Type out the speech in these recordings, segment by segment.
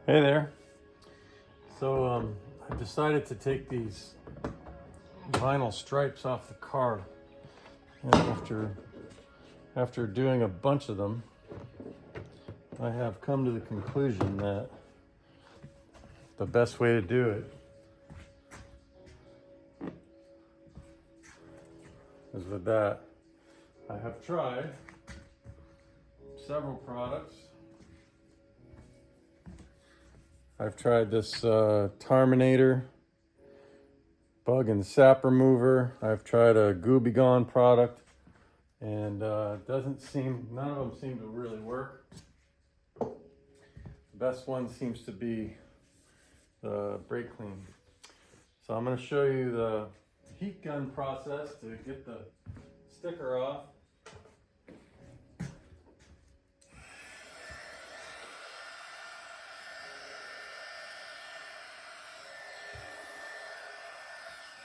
Hey there. So I've decided to take these vinyl stripes off the car. And after doing a bunch of them, I have come to the conclusion that the best way to do it is with that. I have tried several products. I've tried this Terminator bug and sap remover. I've tried a gooey product, and none of them seem to really work. The best one seems to be the brake clean. So I'm going to show you the heat gun process to get the sticker off.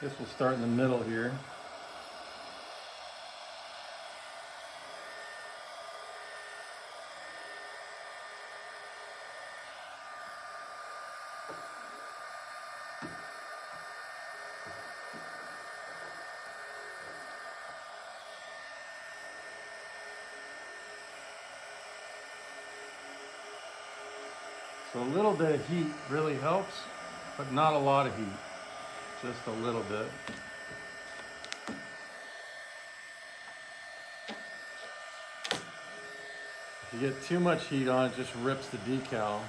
This will start in the middle here. So a little bit of heat really helps, but not a lot of heat, just a little bit. If you get too much heat on, it just rips the decal.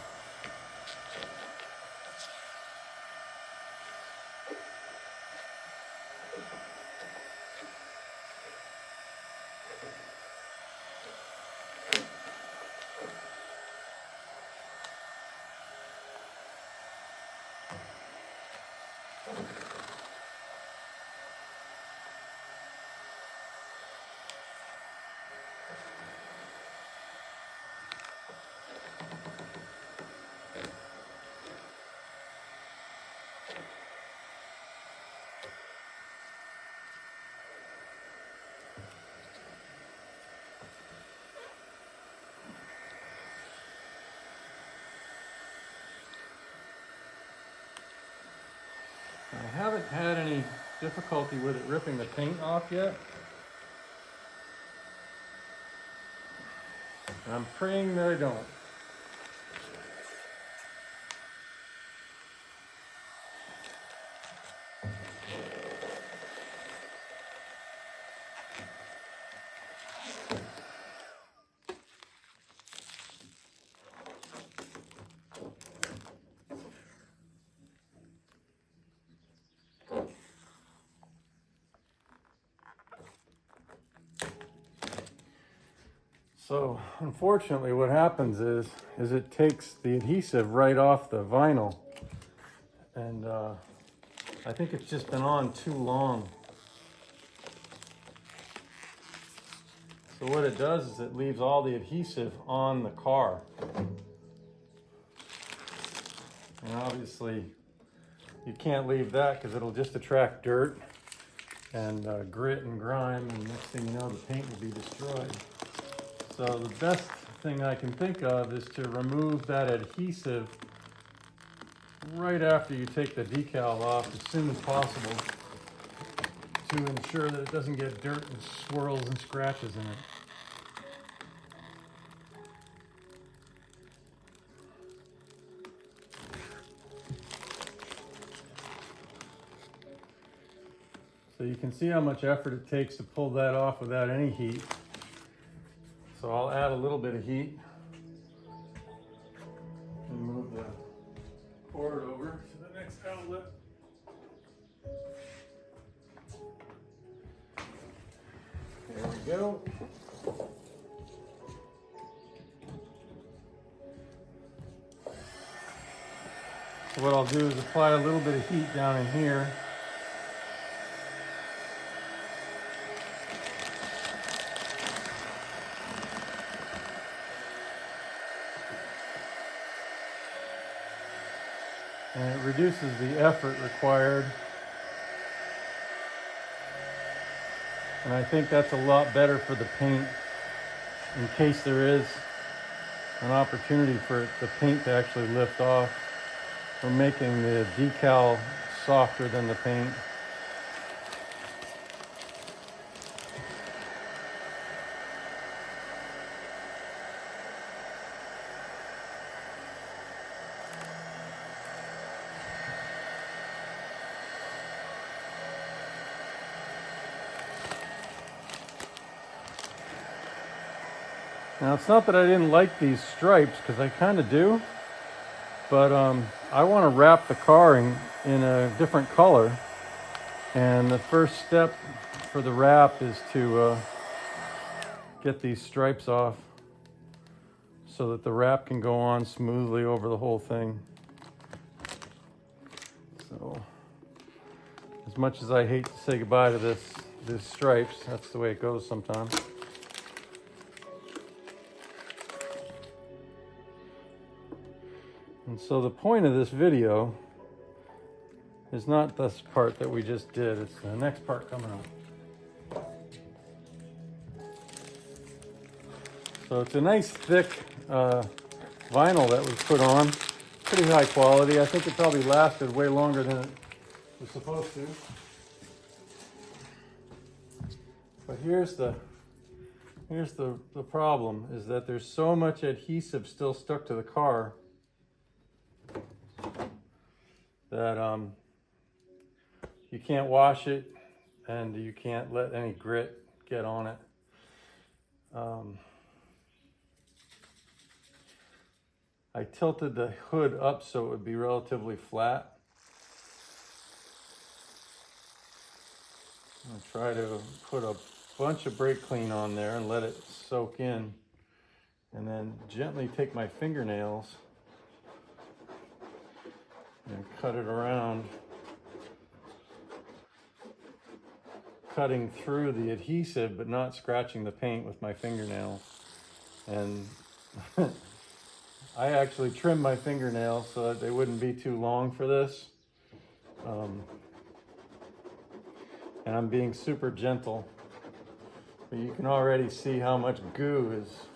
I haven't had any difficulty with it ripping the paint off yet. I'm praying that I don't. So unfortunately what happens is it takes the adhesive right off the vinyl, and I think it's just been on too long. So what it does is it leaves all the adhesive on the car. And obviously you can't leave that because it'll just attract dirt and grit and grime, and next thing you know the paint will be destroyed. So the best thing I can think of is to remove that adhesive right after you take the decal off as soon as possible to ensure that it doesn't get dirt and swirls and scratches in it. So you can see how much effort it takes to pull that off without any heat. So I'll add a little bit of heat and move the cord over to the next outlet. There we go. So what I'll do is apply a little bit of heat down in here. And it reduces the effort required. And I think that's a lot better for the paint in case there is an opportunity for the paint to actually lift off. We're making the decal softer than the paint. Now, it's not that I didn't like these stripes, because I kind of do, but I want to wrap the car in a different color. And the first step for the wrap is to get these stripes off so that the wrap can go on smoothly over the whole thing. So, as much as I hate to say goodbye to these stripes, that's the way it goes sometimes. And so the point of this video is not this part that we just did, it's the next part coming up. So it's a nice thick vinyl that was put on, pretty high quality. I think it probably lasted way longer than it was supposed to. But here's the problem, is that there's so much adhesive still stuck to the car that you can't wash it and you can't let any grit get on it. I tilted the hood up so it would be relatively flat. I'll try to put a bunch of brake clean on there and let it soak in, and then gently take my fingernails and cut it around, cutting through the adhesive but not scratching the paint with my fingernails. And I actually trimmed my fingernails so that they wouldn't be too long for this. And I'm being super gentle. But you can already see how much goo is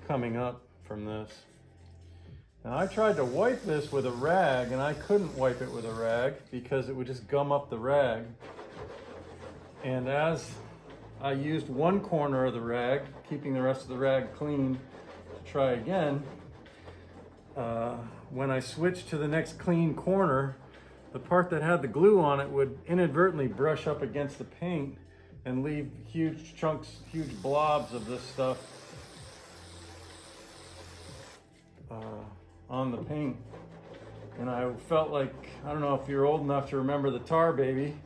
coming up from this. Now, I tried to wipe this with a rag, and I couldn't wipe it with a rag because it would just gum up the rag. And as I used one corner of the rag, keeping the rest of the rag clean to try again, when I switched to the next clean corner, the part that had the glue on it would inadvertently brush up against the paint and leave huge chunks, huge blobs of this stuff on the paint. And I felt like, I don't know if you're old enough to remember the Tar Baby,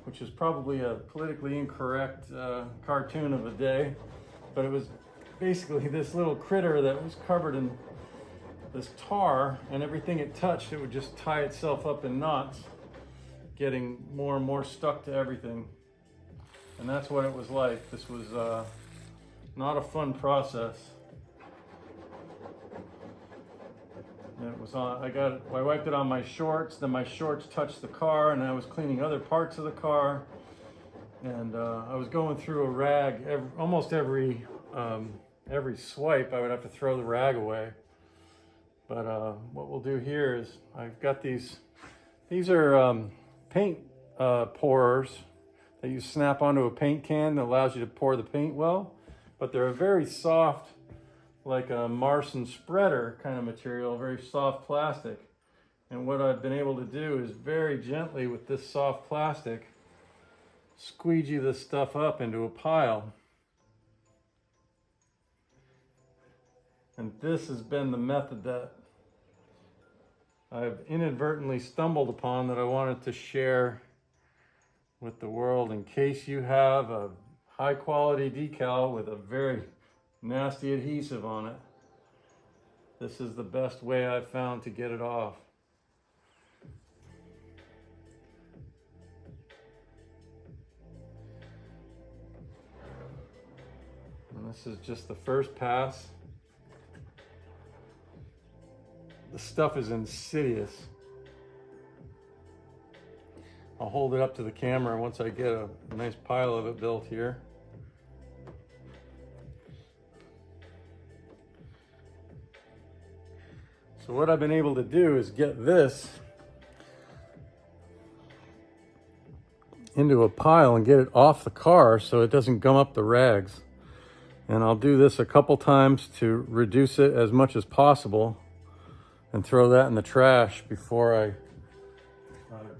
which is probably a politically incorrect cartoon of a day, but it was basically this little critter that was covered in this tar, and everything it touched, it would just tie itself up in knots, getting more and more stuck to everything. And that's what it was like. This was not a fun process. And it was on, I wiped it on my shorts, then my shorts touched the car, and I was cleaning other parts of the car. And I was going through a rag, almost every swipe, I would have to throw the rag away. But what we'll do here is, I've got these are paint pourers that you snap onto a paint can that allows you to pour the paint well, but they're a very soft, like a Marson spreader kind of material, very soft plastic. And what I've been able to do is very gently with this soft plastic, squeegee this stuff up into a pile. And this has been the method that I've inadvertently stumbled upon that I wanted to share with the world in case you have a high quality decal with a very nasty adhesive on it. This is the best way I've found to get it off. And this is just the first pass. The stuff is insidious. I'll hold it up to the camera once I get a nice pile of it built here. So what I've been able to do is get this into a pile and get it off the car so it doesn't gum up the rags. And I'll do this a couple times to reduce it as much as possible and throw that in the trash before I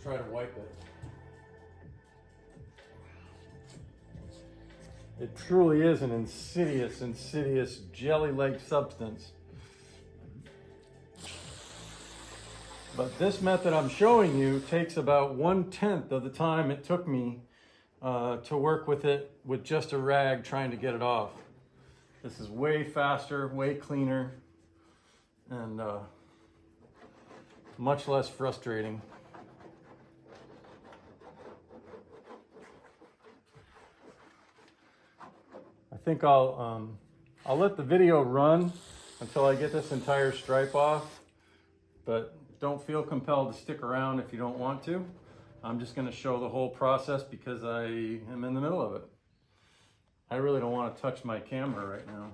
try to wipe it. It truly is an insidious jelly-like substance. But this method I'm showing you takes about 1/10 of the time it took me to work with it with just a rag trying to get it off. This is way faster, way cleaner, and much less frustrating. I think I'll let the video run until I get this entire stripe off, but don't feel compelled to stick around if you don't want to. I'm just going to show the whole process because I am in the middle of it. I really don't want to touch my camera right now.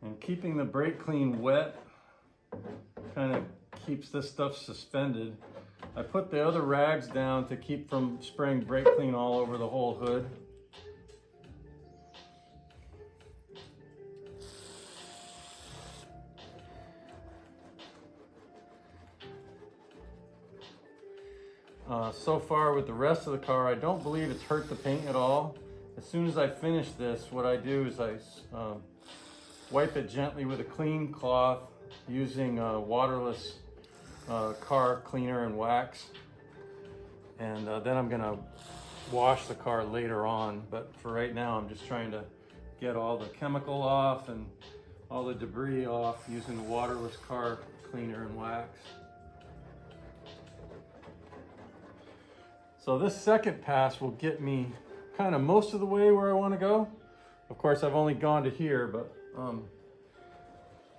And keeping the brake clean wet kind of keeps this stuff suspended. I put the other rags down to keep from spraying brake clean all over the whole hood. So far with the rest of the car, I don't believe it's hurt the paint at all. As soon as I finish this, what I do is I wipe it gently with a clean cloth using waterless car cleaner and wax. And then I'm gonna wash the car later on. But for right now, I'm just trying to get all the chemical off and all the debris off using the waterless car cleaner and wax. So this second pass will get me kind of most of the way where I want to go. Of course, I've only gone to here, but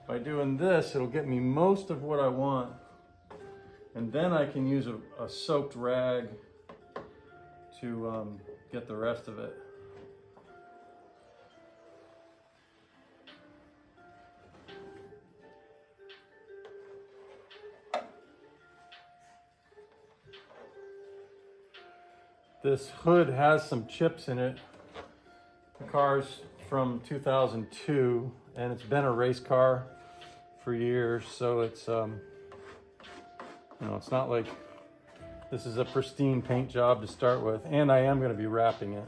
by doing this, it'll get me most of what I want. And then I can use a soaked rag to get the rest of it. This hood has some chips in it. The car's from 2002 and it's been a race car for years, so it's it's not like this is a pristine paint job to start with, and I am going to be wrapping it.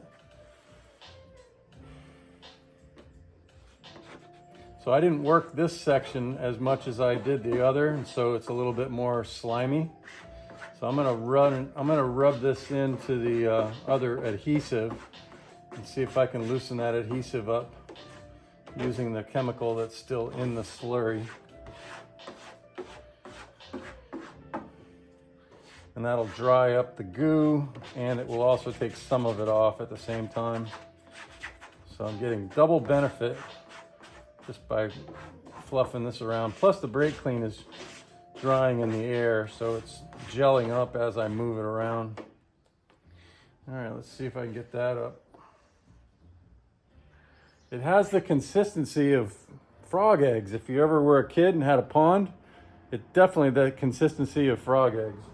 So I didn't work this section as much as I did the other, and so it's a little bit more slimy. So I'm gonna rub this into the other adhesive and see if I can loosen that adhesive up using the chemical that's still in the slurry. And that'll dry up the goo, and it will also take some of it off at the same time. So I'm getting double benefit just by fluffing this around. Plus the brake clean is drying in the air, so it's gelling up as I move it around. All right, let's see if I can get that up. It has the consistency of frog eggs. If you ever were a kid and had a pond, it's definitely the consistency of frog eggs.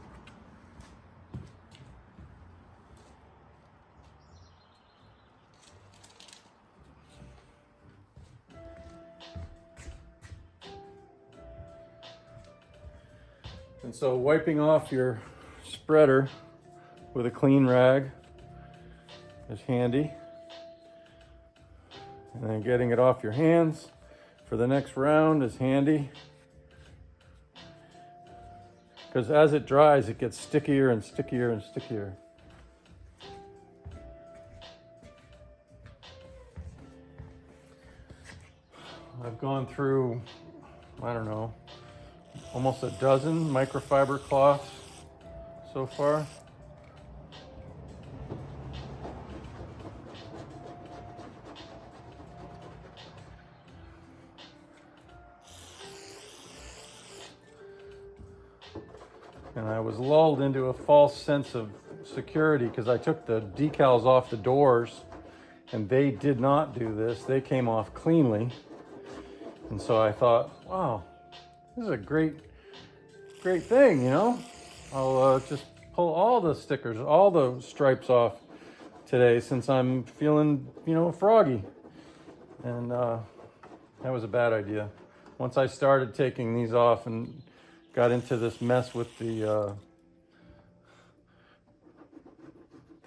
And so wiping off your spreader with a clean rag is handy. And then getting it off your hands for the next round is handy. Because as it dries, it gets stickier and stickier and stickier. I've gone through, I don't know, almost a dozen microfiber cloths so far. And I was lulled into a false sense of security because I took the decals off the doors, and they did not do this. They came off cleanly. And so I thought, wow, this is a great thing, you know? I'll just pull all the stickers, all the stripes off today since I'm feeling, you know, froggy. And that was a bad idea. Once I started taking these off and got into this mess with the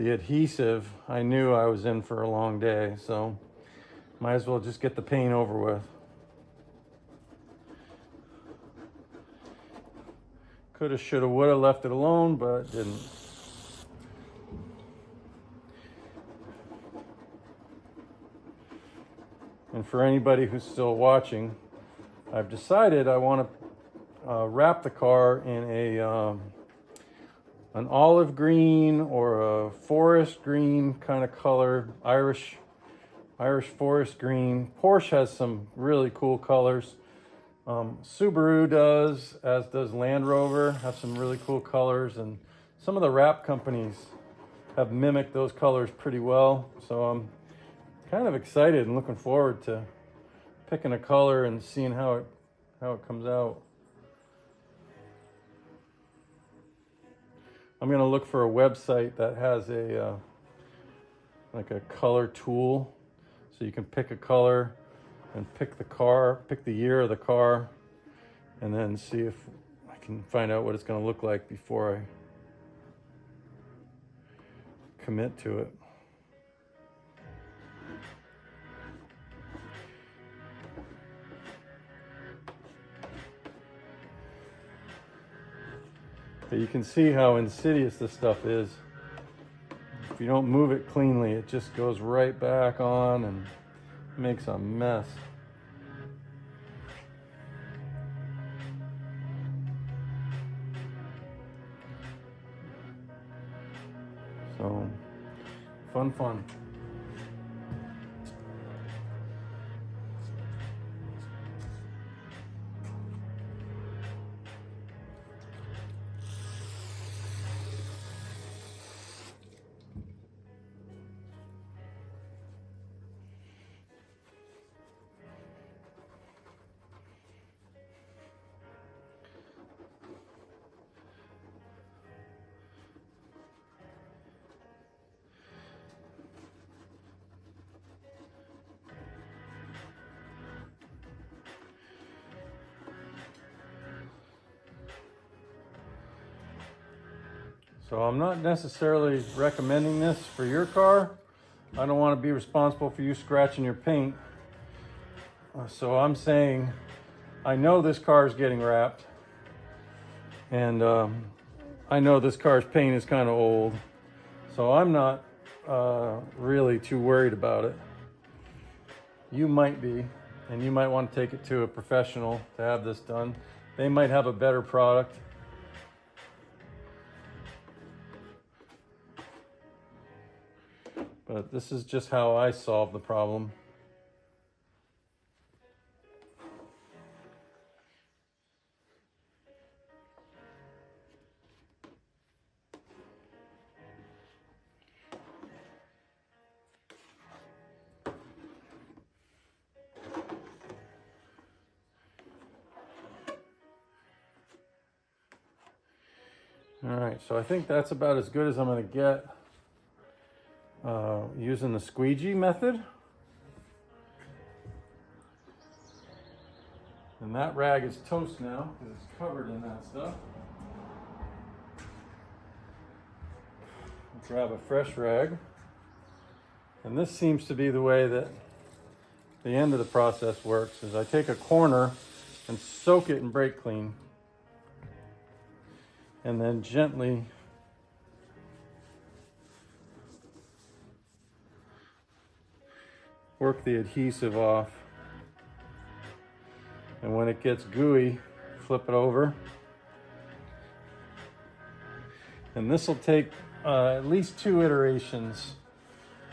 adhesive, I knew I was in for a long day, so might as well just get the paint over with. Coulda, shoulda, woulda left it alone, but didn't. And for anybody who's still watching, I've decided I want to wrap the car in an olive green or a forest green kind of color, Irish forest green. Porsche has some really cool colors. Subaru does, as does Land Rover, have some really cool colors, and some of the wrap companies have mimicked those colors pretty well. So I'm kind of excited and looking forward to picking a color and seeing how it comes out. I'm gonna look for a website that has a like a color tool, so you can pick a color and pick the year of the car, and then see if I can find out what it's gonna look like before I commit to it. But you can see how insidious this stuff is. If you don't move it cleanly, it just goes right back on and makes a mess. So, fun. So I'm not necessarily recommending this for your car. I don't want to be responsible for you scratching your paint. So I'm saying, I know this car is getting wrapped, and I know this car's paint is kind of old, so I'm not really too worried about it. You might be, and you might want to take it to a professional to have this done. They might have a better product. But this is just how I solve the problem. All right, so I think that's about as good as I'm going to get using the squeegee method. And that rag is toast now because it's covered in that stuff. I'll grab a fresh rag. And this seems to be the way that the end of the process works, is I take a corner and soak it in brake clean, and then gently work the adhesive off. And when it gets gooey, flip it over. And this will take at least 2 iterations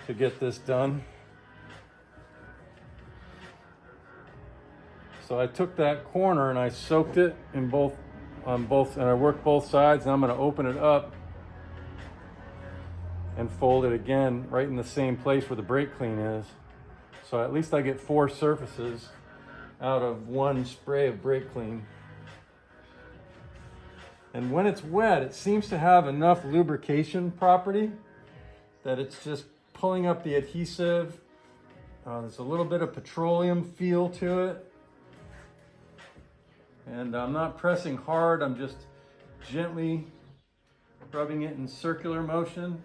to get this done. So I took that corner and I soaked it in both on both, and I work both sides, and I'm going to open it up and fold it again right in the same place where the brake clean is. So at least I get 4 surfaces out of 1 spray of brake clean. And when it's wet, it seems to have enough lubrication property that it's just pulling up the adhesive. There's a little bit of petroleum feel to it. And I'm not pressing hard, I'm just gently rubbing it in circular motion.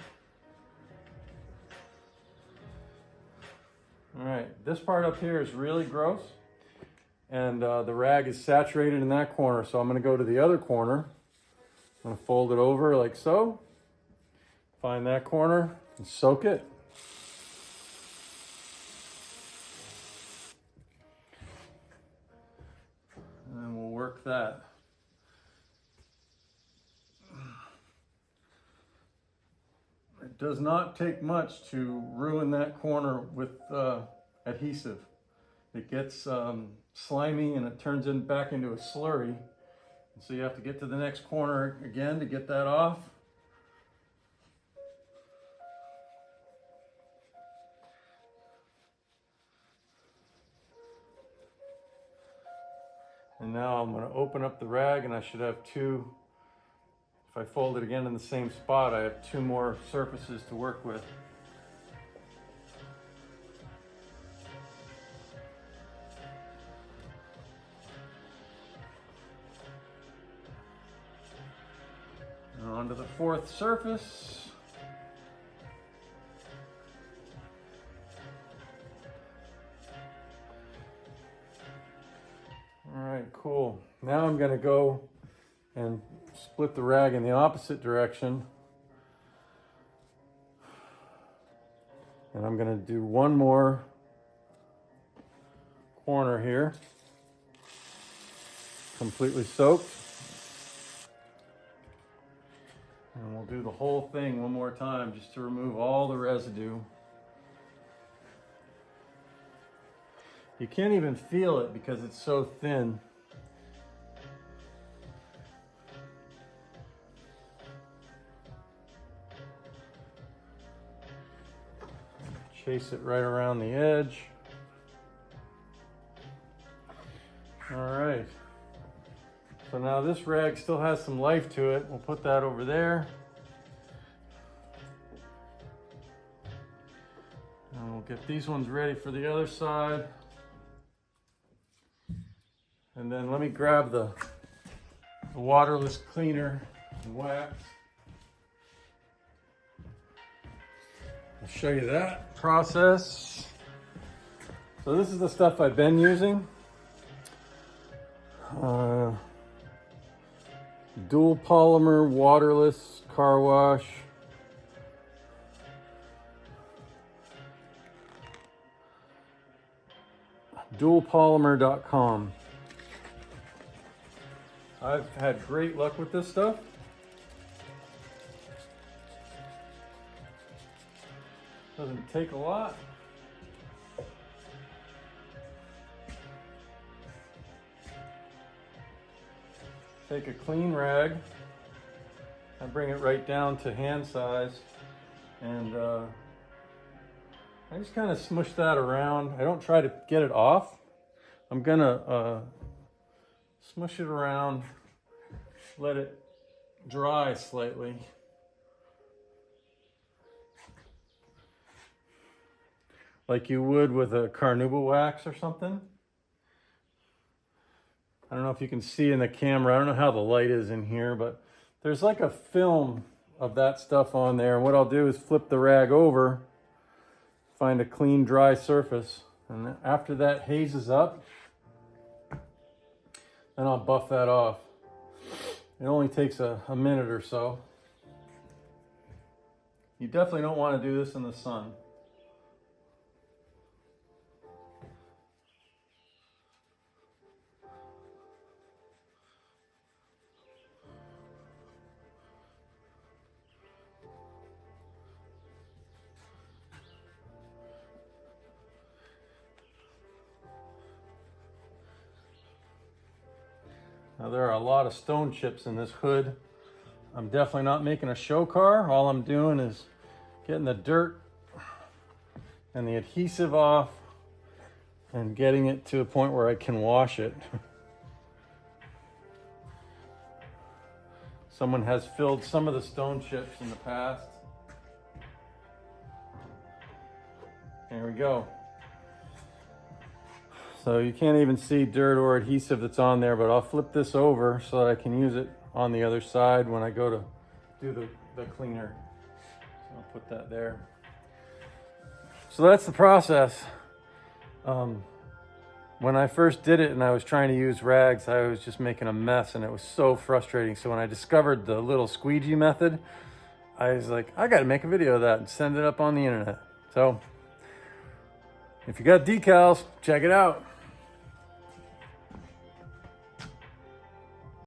All right, this part up here is really gross, and the rag is saturated in that corner, so I'm going to go to the other corner. I'm going to fold it over like so, find that corner, and soak it. And then we'll work that. It does not take much to ruin that corner with adhesive. It gets slimy and it turns back into a slurry. So you have to get to the next corner again to get that off. And now I'm going to open up the rag, and I should have 2. If I fold it again in the same spot, I have 2 more surfaces to work with. And on to the 4th surface. All right, cool. Now I'm going to go and split the rag in the opposite direction. And I'm going to do 1 more corner here, completely soaked. And we'll do the whole thing 1 more time just to remove all the residue. You can't even feel it because it's so thin. Chase it right around the edge. All right. So now this rag still has some life to it. We'll put that over there. And we'll get these ones ready for the other side. And then let me grab the waterless cleaner and wax. I'll show you that process. So this is the stuff I've been using. Dual polymer waterless car wash. Dualpolymer.com. I've had great luck with this stuff. Doesn't take a lot. Take a clean rag. I bring it right down to hand size, and I just kind of smush that around. I don't try to get it off. I'm gonna smush it around, let it dry slightly. Like you would with a carnauba wax or something. I don't know if you can see in the camera. I don't know how the light is in here, but there's like a film of that stuff on there. And what I'll do is flip the rag over, find a clean, dry surface. And after that hazes up, then I'll buff that off. It only takes a minute or so. You definitely don't want to do this in the sun. Now there are a lot of stone chips in this hood. I'm definitely not making a show car. All I'm doing is getting the dirt and the adhesive off and getting it to a point where I can wash it. Someone has filled some of the stone chips in the past. There we go. So you can't even see dirt or adhesive that's on there, but I'll flip this over so that I can use it on the other side when I go to do the cleaner. So I'll put that there. So that's the process. When I first did it and I was trying to use rags, I was just making a mess and it was so frustrating. So when I discovered the little squeegee method, I was like, I gotta make a video of that and send it up on the internet. So if you got decals, check it out.